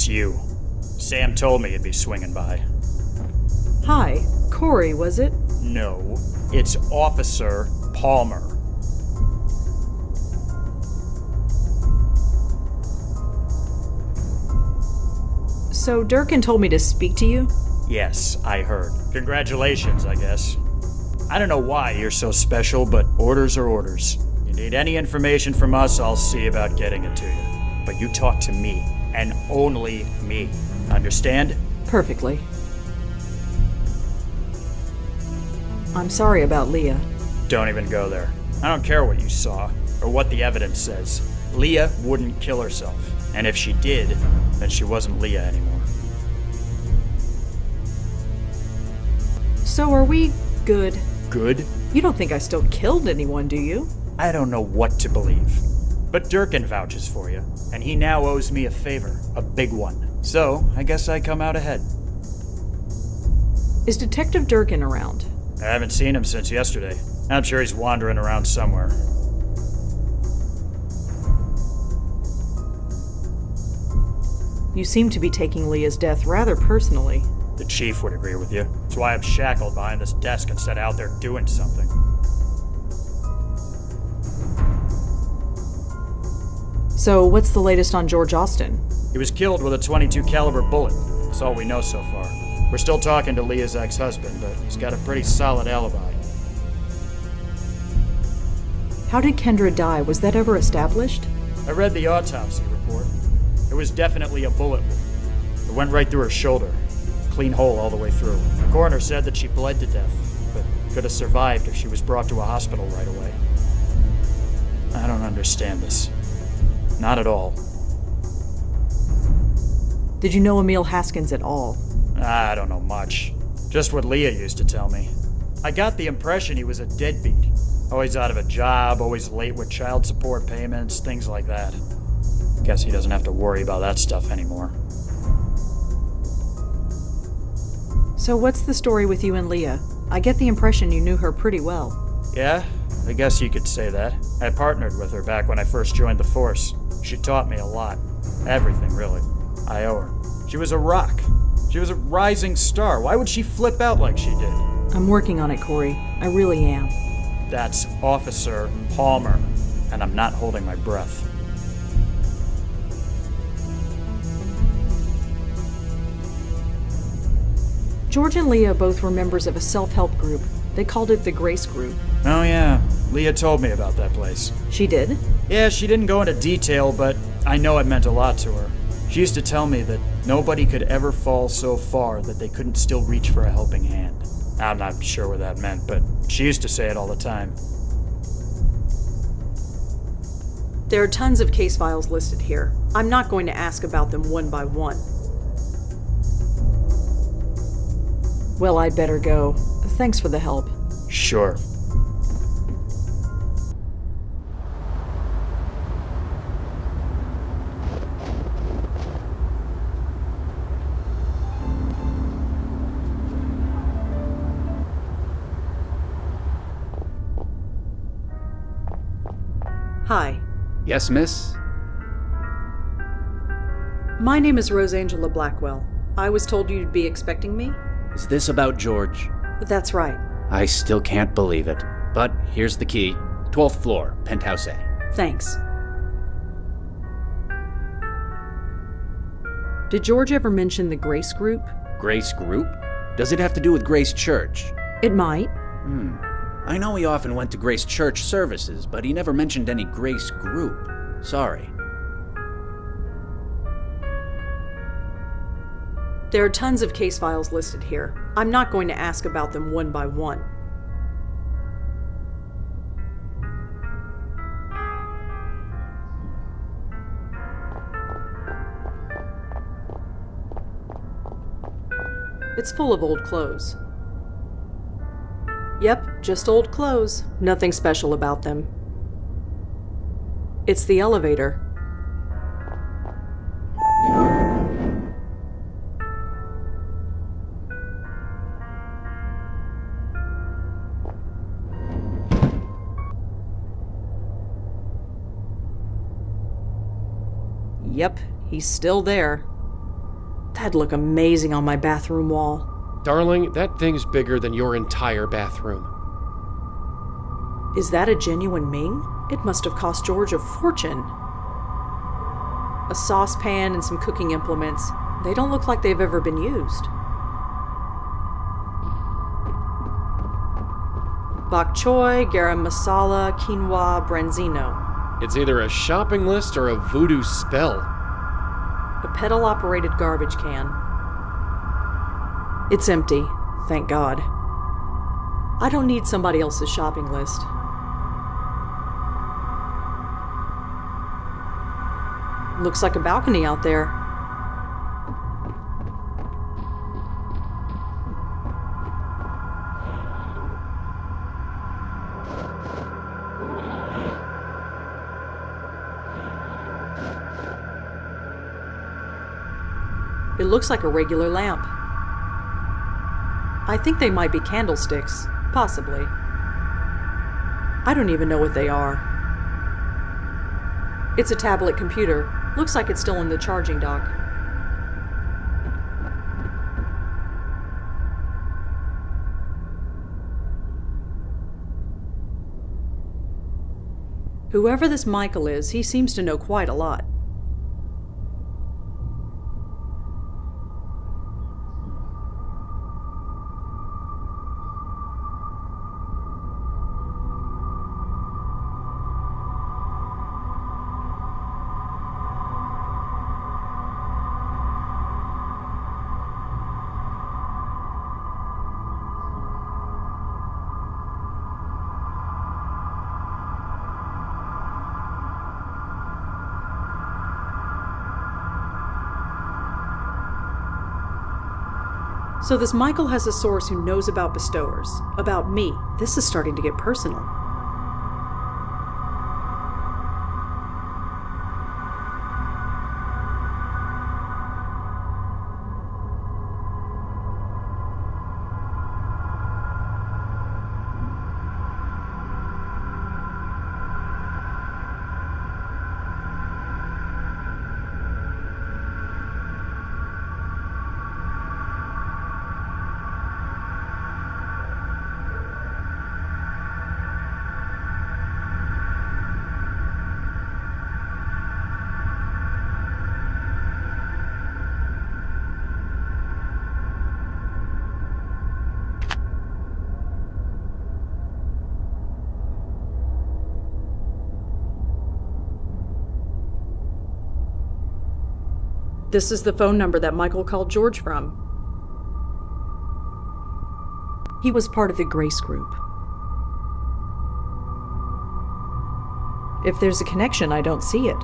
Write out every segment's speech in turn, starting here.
It's you. Sam told me you'd be swinging by. Hi, Corey, was it? No, it's Officer Palmer. So Durkin told me to speak to you? Yes, I heard. Congratulations, I guess. I don't know why you're so special, but orders are orders. You need any information from us, I'll see about getting it to you. But you talk to me, and only me. Understand? Perfectly. I'm sorry about Leah. Don't even go there. I don't care what you saw, or what the evidence says. Leah wouldn't kill herself. And if she did, then she wasn't Leah anymore. So are we good? Good? You don't think I still killed anyone, do you? I don't know what to believe. But Durkin vouches for you, and he now owes me a favor, a big one. So, I guess I come out ahead. Is Detective Durkin around? I haven't seen him since yesterday. I'm sure he's wandering around somewhere. You seem to be taking Leah's death rather personally. The chief would agree with you. That's why I'm shackled behind this desk instead of out there doing something. So, what's the latest on George Austin? He was killed with a .22 caliber bullet. That's all we know so far. We're still talking to Leah's ex-husband, but he's got a pretty solid alibi. How did Kendra die? Was that ever established? I read the autopsy report. It was definitely a bullet wound. It went right through her shoulder. Clean hole all the way through. The coroner said that she bled to death, but could have survived if she was brought to a hospital right away. I don't understand this. Not at all. Did you know Emil Haskins at all? I don't know much. Just what Leah used to tell me. I got the impression he was a deadbeat. Always out of a job, always late with child support payments, things like that. Guess he doesn't have to worry about that stuff anymore. So what's the story with you and Leah? I get the impression you knew her pretty well. Yeah, I guess you could say that. I partnered with her back when I first joined the force. She taught me a lot. Everything, really. I owe her. She was a rock. She was a rising star. Why would she flip out like she did? I'm working on it, Corey. I really am. That's Officer Palmer, and I'm not holding my breath. George and Leah both were members of a self-help group. They called it the Grace Group. Oh yeah, Leah told me about that place. She did? Yeah, she didn't go into detail, but I know it meant a lot to her. She used to tell me that nobody could ever fall so far that they couldn't still reach for a helping hand. I'm not sure what that meant, but she used to say it all the time. There are tons of case files listed here. I'm not going to ask about them one by one. Well, I'd better go. Thanks for the help. Sure. Hi. Yes, miss? My name is Rosa Blackwell. I was told you'd be expecting me? Is this about George? That's right. I still can't believe it. But here's the key. 12th floor, penthouse A. Thanks. Did George ever mention the Grace Group? Grace Group? Does it have to do with Grace Church? It might. I know he often went to Grace Church services, but he never mentioned any Grace Group. Sorry. There are tons of case files listed here. I'm not going to ask about them one by one. It's full of old clothes. Yep, just old clothes. Nothing special about them. It's the elevator. Yep, he's still there. That'd look amazing on my bathroom wall. Darling, that thing's bigger than your entire bathroom. Is that a genuine Ming? It must have cost George a fortune. A saucepan and some cooking implements. They don't look like they've ever been used. Bok choy, garam masala, quinoa, branzino. It's either a shopping list or a voodoo spell. A pedal-operated garbage can. It's empty, thank God. I don't need somebody else's shopping list. Looks like a balcony out there. It looks like a regular lamp. I think they might be candlesticks, possibly. I don't even know what they are. It's a tablet computer. Looks like it's still in the charging dock. Whoever this Michael is, he seems to know quite a lot. So this Michael has a source who knows about bestowers, about me. This is starting to get personal. This is the phone number that Michael called George from. He was part of the Grace group. If there's a connection, I don't see it.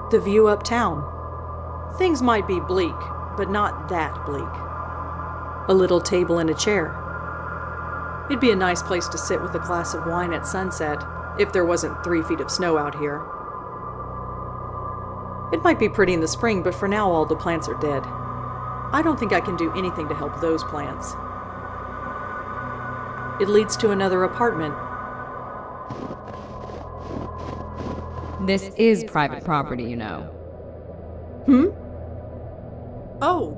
The view uptown. Things might be bleak, but not that bleak. A little table and a chair. It'd be a nice place to sit with a glass of wine at sunset, if there wasn't 3 feet of snow out here. It might be pretty in the spring, but for now all the plants are dead. I don't think I can do anything to help those plants. It leads to another apartment. This is private property, you know. Oh,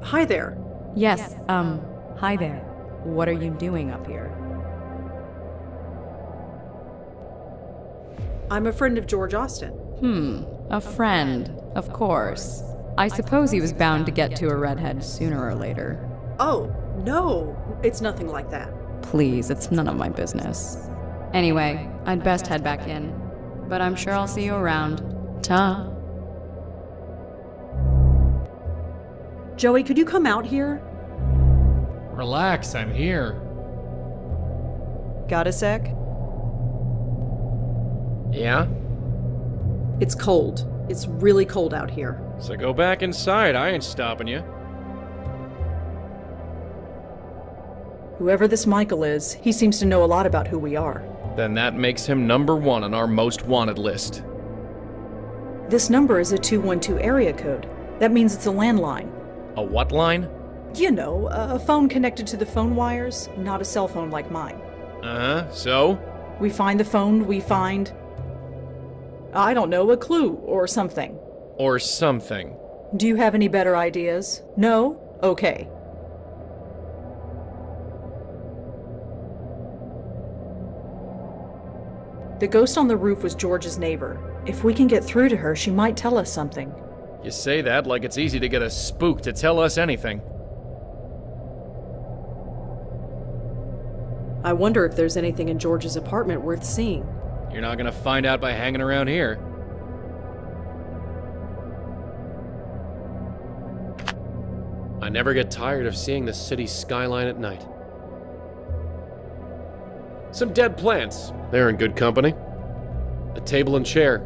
hi there. Yes, hi there. What are you doing up here? I'm a friend of George Austin. A friend, of course. I suppose he was bound to get to a redhead sooner or later. Oh, no, it's nothing like that. Please, it's none of my business. Anyway, I'd best head back in. But I'm sure I'll see you around. Ta. Joey, could you come out here? Relax, I'm here. Got a sec? Yeah? It's cold. It's really cold out here. So go back inside, I ain't stopping you. Whoever this Michael is, he seems to know a lot about who we are. Then that makes him #1 on our most wanted list. This number is a 212 area code. That means it's a landline. A what line? You know, a phone connected to the phone wires, not a cell phone like mine. So? We find the phone, we find... I don't know, a clue or something. Or something. Do you have any better ideas? No? Okay. The ghost on the roof was George's neighbor. If we can get through to her, she might tell us something. You say that like it's easy to get a spook to tell us anything. I wonder if there's anything in George's apartment worth seeing. You're not gonna find out by hanging around here. I never get tired of seeing the city skyline at night. Some dead plants. They're in good company. A table and chair.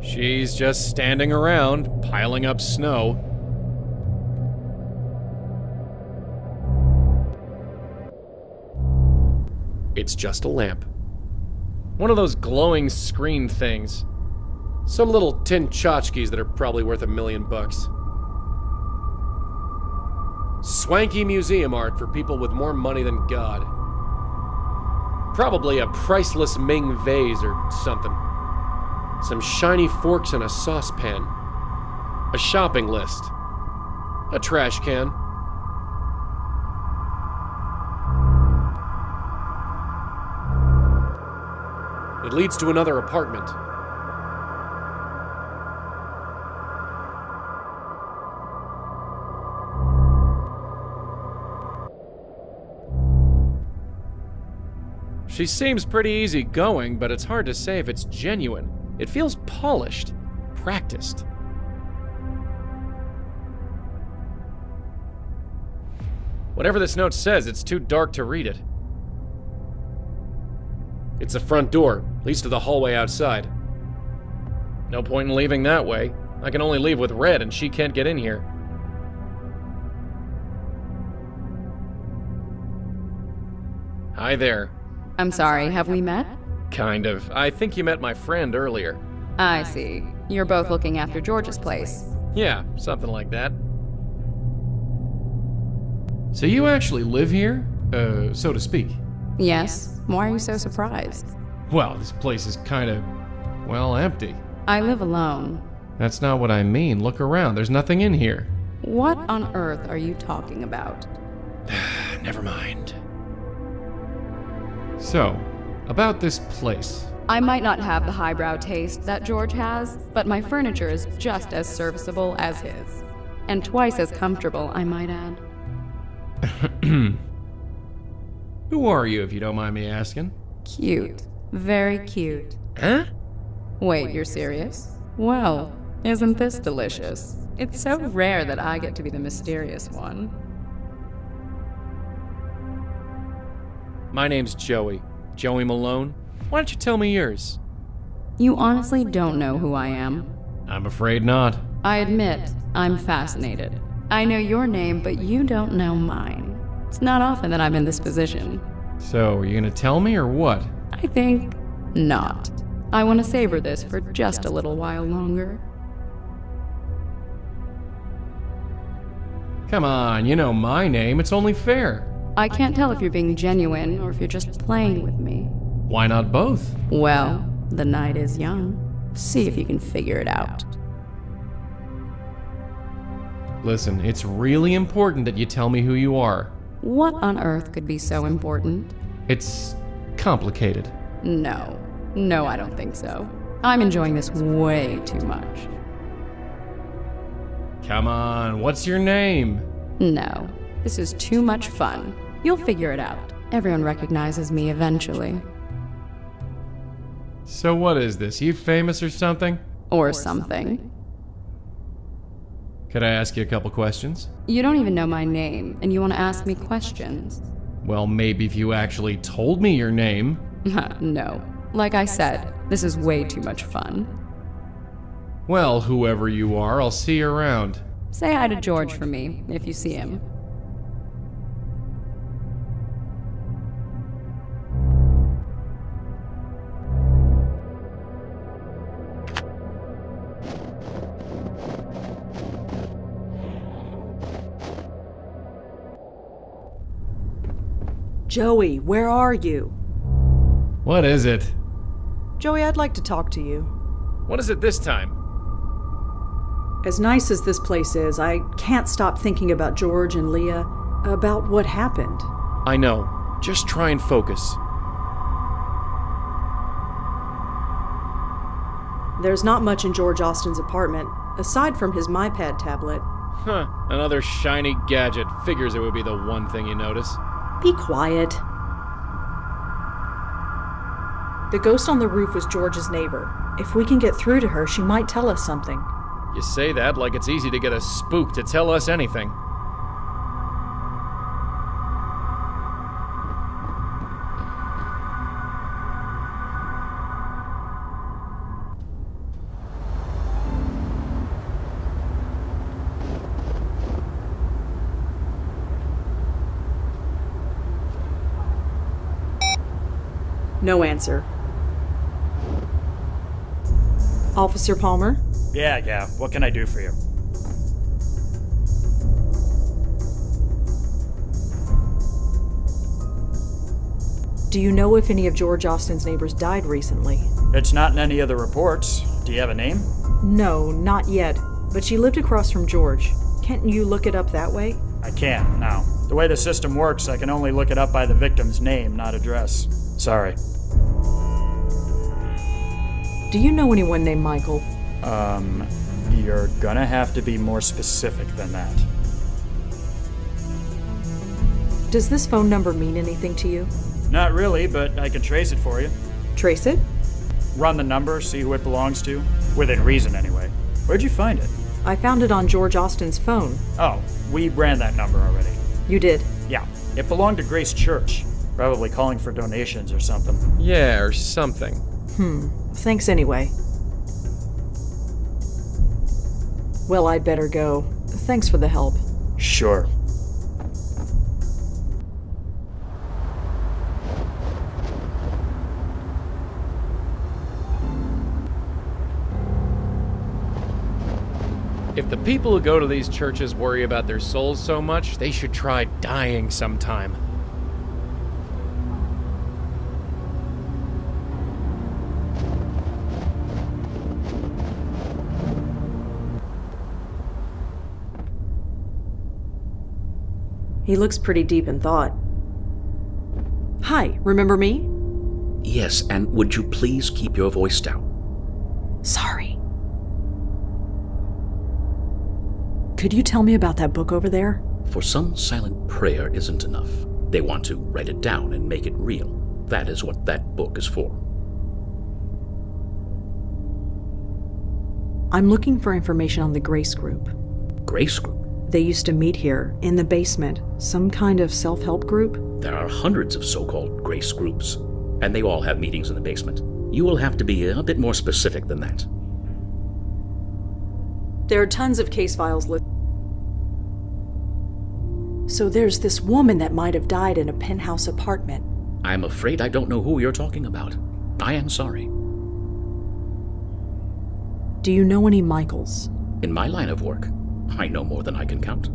She's just standing around, piling up snow. It's just a lamp. One of those glowing screen things. Some little tin tchotchkes that are probably worth $1 million. Swanky museum art for people with more money than God. Probably a priceless Ming vase or something. Some shiny forks and a saucepan. A shopping list. A trash can. It leads to another apartment. She seems pretty easygoing, but it's hard to say if it's genuine. It feels polished, practiced. Whatever this note says, it's too dark to read it. It's the front door, leads to the hallway outside. No point in leaving that way. I can only leave with Red, and she can't get in here. Hi there. I'm sorry, have we met? Kind of. I think you met my friend earlier. I see. You're both looking after George's place. Yeah, something like that. So you actually live here? So to speak? Yes. Why are you so surprised? Well, this place is kind of, well, empty. I live alone. That's not what I mean. Look around. There's nothing in here. What on earth are you talking about? Never mind. So, about this place. I might not have the highbrow taste that George has, but my furniture is just as serviceable as his. And twice as comfortable, I might add. Who are you, if you don't mind me asking? Cute. Very cute. Huh? Wait, you're serious? Well, isn't this delicious? It's so rare that I get to be the mysterious one. My name's Joey. Joey Malone. Why don't you tell me yours? You honestly don't know who I am? I'm afraid not. I admit, I'm fascinated. I know your name, but you don't know mine. It's not often that I'm in this position. So, are you gonna tell me or what? I think not. I want to savor this for just a little while longer. Come on, you know my name. It's only fair. I can't tell if you're being genuine or if you're just playing with me. Why not both? Well, the night is young. See if you can figure it out. Listen, it's really important that you tell me who you are. What on earth could be so important? It's complicated. No. No, I don't think so. I'm enjoying this way too much. Come on, what's your name? No. This is too much fun. You'll figure it out. Everyone recognizes me eventually. So what is this? You famous or something? Or something. Could I ask you a couple questions? You don't even know my name, and you want to ask me questions. Well, maybe if you actually told me your name. No. Like I said, this is way too much fun. Well, whoever you are, I'll see you around. Say hi to George for me, if you see him. Joey, where are you? What is it? Joey, I'd like to talk to you. What is it this time? As nice as this place is, I can't stop thinking about George and Leah, about what happened. I know. Just try and focus. There's not much in George Austin's apartment, aside from his MyPad tablet. Huh, another shiny gadget. Figures it would be the one thing you notice. Be quiet. The ghost on the roof was George's neighbor. If we can get through to her, she might tell us something. You say that like it's easy to get a spook to tell us anything. No answer. Officer Palmer? Yeah, what can I do for you? Do you know if any of George Austin's neighbors died recently? It's not in any of the reports. Do you have a name? No, not yet. But she lived across from George. Can't you look it up that way? I can't, no. The way the system works, I can only look it up by the victim's name, not address. Sorry. Do you know anyone named Michael? You're gonna have to be more specific than that. Does this phone number mean anything to you? Not really, but I can trace it for you. Trace it? Run the number, see who it belongs to. Within reason, anyway. Where'd you find it? I found it on George Austin's phone. Oh, we ran that number already. You did? Yeah. It belonged to Grace Church. Probably calling for donations or something. Yeah, or something. Thanks anyway. Well, I'd better go. Thanks for the help. Sure. If the people who go to these churches worry about their souls so much, they should try dying sometime. He looks pretty deep in thought. Hi, remember me? Yes, and would you please keep your voice down? Sorry. Could you tell me about that book over there? For some, silent prayer isn't enough. They want to write it down and make it real. That is what that book is for. I'm looking for information on the Grace Group. Grace Group? They used to meet here, in the basement. Some kind of self-help group? There are hundreds of so-called Grace Groups, and they all have meetings in the basement. You will have to be a bit more specific than that. There are tons of case files listed. So there's this woman that might have died in a penthouse apartment. I'm afraid I don't know who you're talking about. I am sorry. Do you know any Michaels? In my line of work, I know more than I can count.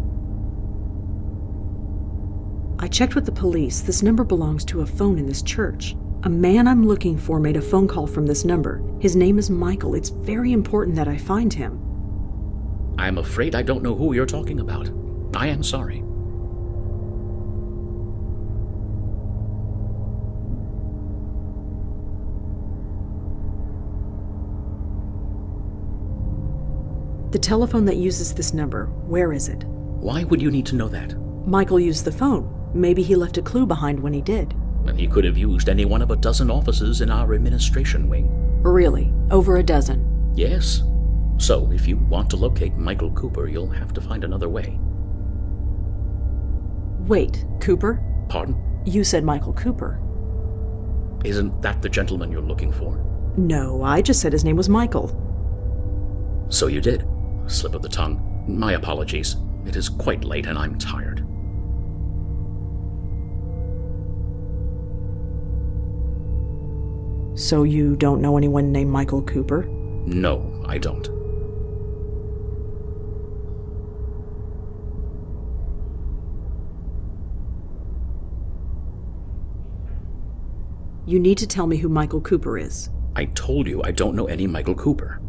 I checked with the police. This number belongs to a phone in this church. A man I'm looking for made a phone call from this number. His name is Michael. It's very important that I find him. I'm afraid I don't know who you're talking about. I am sorry. The telephone that uses this number, where is it? Why would you need to know that? Michael used the phone. Maybe he left a clue behind when he did. And he could have used any one of a dozen offices in our administration wing. Really? Over a dozen? Yes. So, if you want to locate Michael Cooper, you'll have to find another way. Wait, Cooper? Pardon? You said Michael Cooper. Isn't that the gentleman you're looking for? No, I just said his name was Michael. So you did. A slip of the tongue. My apologies. It is quite late and I'm tired. So you don't know anyone named Michael Cooper? No, I don't. You need to tell me who Michael Cooper is. I told you I don't know any Michael Cooper.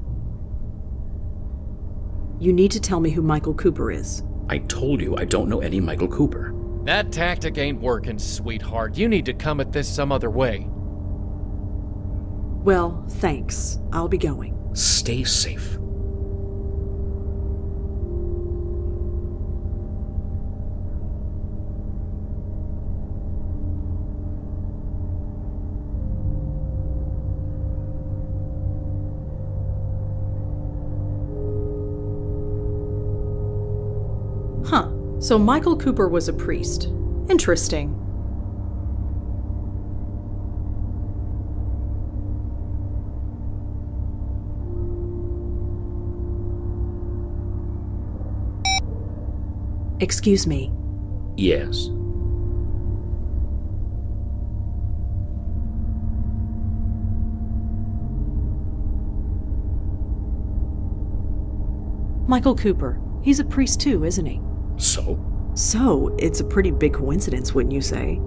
You need to tell me who Michael Cooper is. I told you I don't know any Michael Cooper. That tactic ain't working, sweetheart. You need to come at this some other way. Well, thanks. I'll be going. Stay safe. Huh. So Michael Cooper was a priest. Interesting. Excuse me. Yes. Michael Cooper. He's a priest too, isn't he? So? So, it's a pretty big coincidence, wouldn't you say?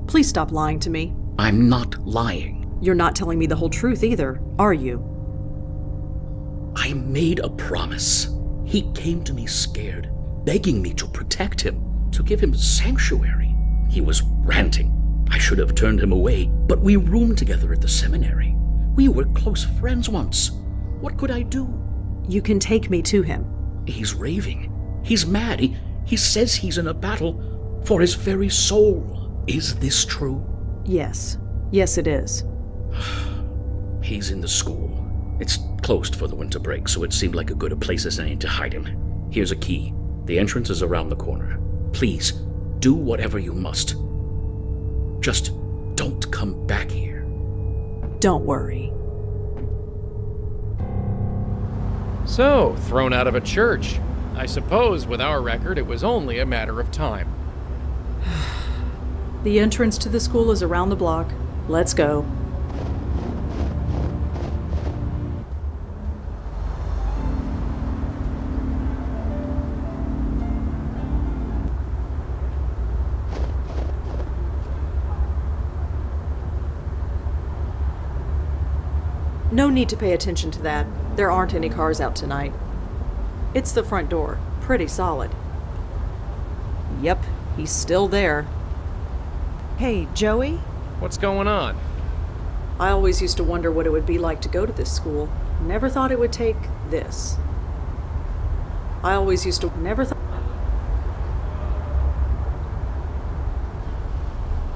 Please stop lying to me. I'm not lying. You're not telling me the whole truth either, are you? I made a promise. He came to me scared, begging me to protect him, to give him sanctuary. He was ranting. I should have turned him away, but we roomed together at the seminary. We were close friends once. What could I do? You can take me to him. He's raving. He's mad. He says he's in a battle for his very soul. Is this true? Yes. Yes, it is. He's in the school. It's closed for the winter break, so it seemed like a good a place as any to hide him. Here's a key. The entrance is around the corner. Please, do whatever you must. Just don't come back here. Don't worry. So, thrown out of a church. I suppose with our record, it was only a matter of time. The entrance to the school is around the block. Let's go. No need to pay attention to that. There aren't any cars out tonight. It's the front door. Pretty solid. Yep, he's still there. Hey, Joey? What's going on? I always used to wonder what it would be like to go to this school. Never thought it would take this.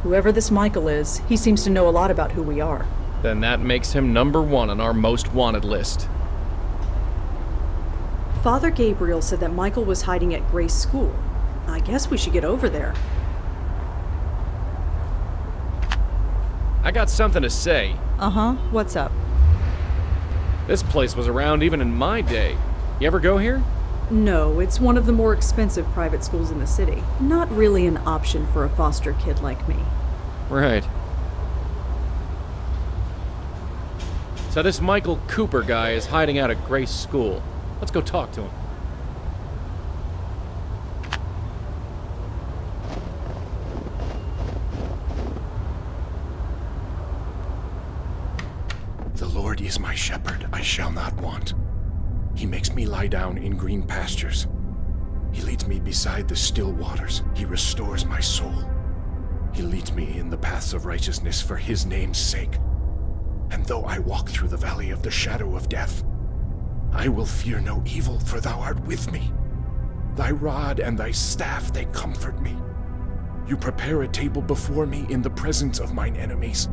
Whoever this Michael is, he seems to know a lot about who we are. Then that makes him #1 on our most wanted list. Father Gabriel said that Michael was hiding at Grace School. I guess we should get over there. I got something to say. Uh-huh. What's up? This place was around even in my day. You ever go here? No, it's one of the more expensive private schools in the city. Not really an option for a foster kid like me. Right. So this Michael Cooper guy is hiding out at Grace School. Let's go talk to him. The Lord is my shepherd, I shall not want. He makes me lie down in green pastures. He leads me beside the still waters. He restores my soul. He leads me in the paths of righteousness for his name's sake. And though I walk through the valley of the shadow of death, I will fear no evil, for thou art with me. Thy rod and thy staff, they comfort me. You prepare a table before me in the presence of mine enemies.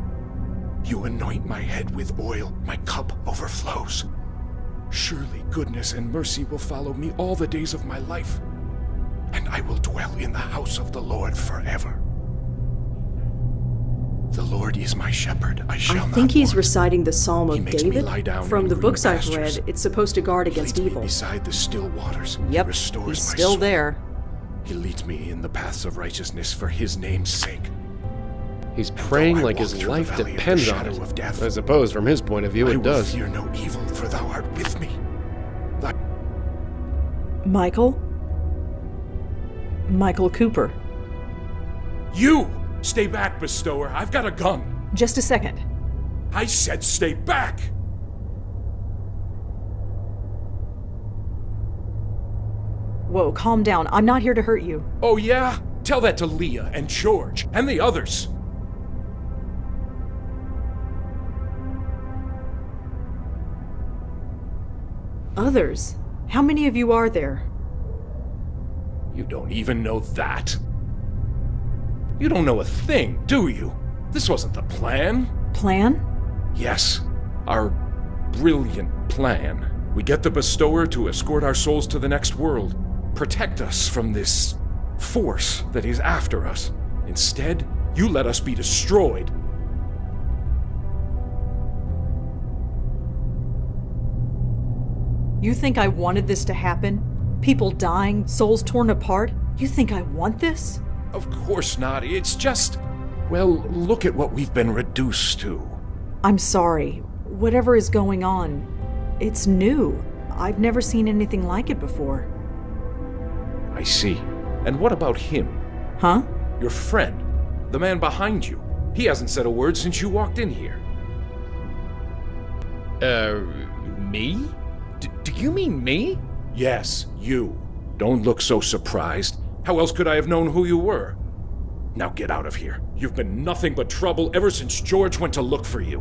You anoint my head with oil, my cup overflows. Surely goodness and mercy will follow me all the days of my life, and I will dwell in the house of the Lord forever. The Lord is my shepherd, I shall not want. I think he's reciting the Psalm of David. From the books I've read, it's supposed to guard against evil. Beside the still waters, yep, he restores he's my still soul. there. He leads me in the paths of righteousness for his name's sake. He's praying like his life depends on it. I suppose from his point of view it does. I will fear no evil, for thou art with me. Michael? Michael Cooper. You! Stay back, Bestower. I've got a gun. Just a second. I said stay back! Whoa, calm down. I'm not here to hurt you. Oh yeah? Tell that to Leah and George and the others. Others? How many of you are there? You don't even know that. You don't know a thing, do you? This wasn't the plan. Plan? Yes, our brilliant plan. We get the Bestower to escort our souls to the next world, protect us from this force that is after us. Instead, you let us be destroyed. You think I wanted this to happen? People dying, souls torn apart? You think I want this? Of course not. It's just... well, look at what we've been reduced to. I'm sorry. Whatever is going on, it's new. I've never seen anything like it before. I see. And what about him? Huh? Your friend. The man behind you. He hasn't said a word since you walked in here. Me? Do you mean me? Yes, you. Don't look so surprised. How else could I have known who you were? Now get out of here. You've been nothing but trouble ever since George went to look for you.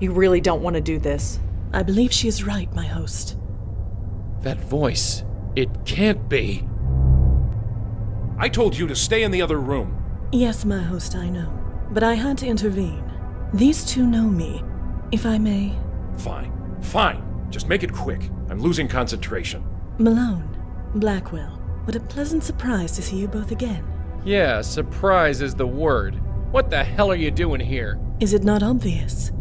You really don't want to do this. I believe she is right, my host. That voice. It can't be. I told you to stay in the other room. Yes, my host, I know. But I had to intervene. These two know me. If I may... Fine. Fine. Just make it quick. I'm losing concentration. Malone, Blackwell, what a pleasant surprise to see you both again. Yeah, surprise is the word. What the hell are you doing here? Is it not obvious?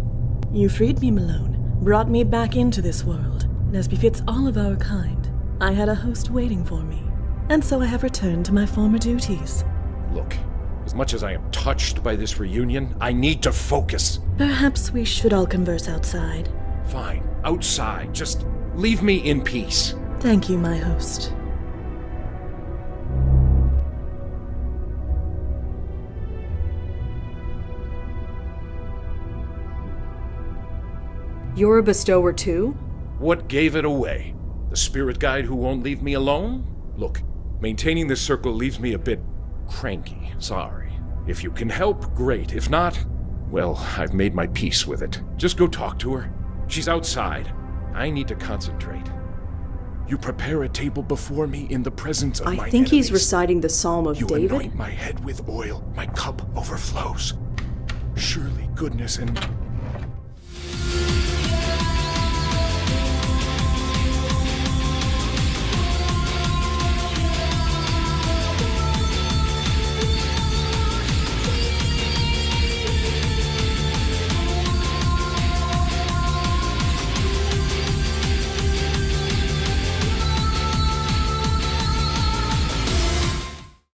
You freed me, Malone, brought me back into this world, and as befits all of our kind, I had a host waiting for me, and so I have returned to my former duties. Look, as much as I am touched by this reunion, I need to focus. Perhaps we should all converse outside. Fine, outside. Just leave me in peace. Thank you, my host. You're a Bestower too? What gave it away? The spirit guide who won't leave me alone? Look, maintaining this circle leaves me a bit cranky. Sorry. If you can help, great. If not, well, I've made my peace with it. Just go talk to her. She's outside. I need to concentrate. You prepare a table before me in the presence of my enemies. I think he's reciting the Psalm of David. You anoint my head with oil. My cup overflows. Surely goodness and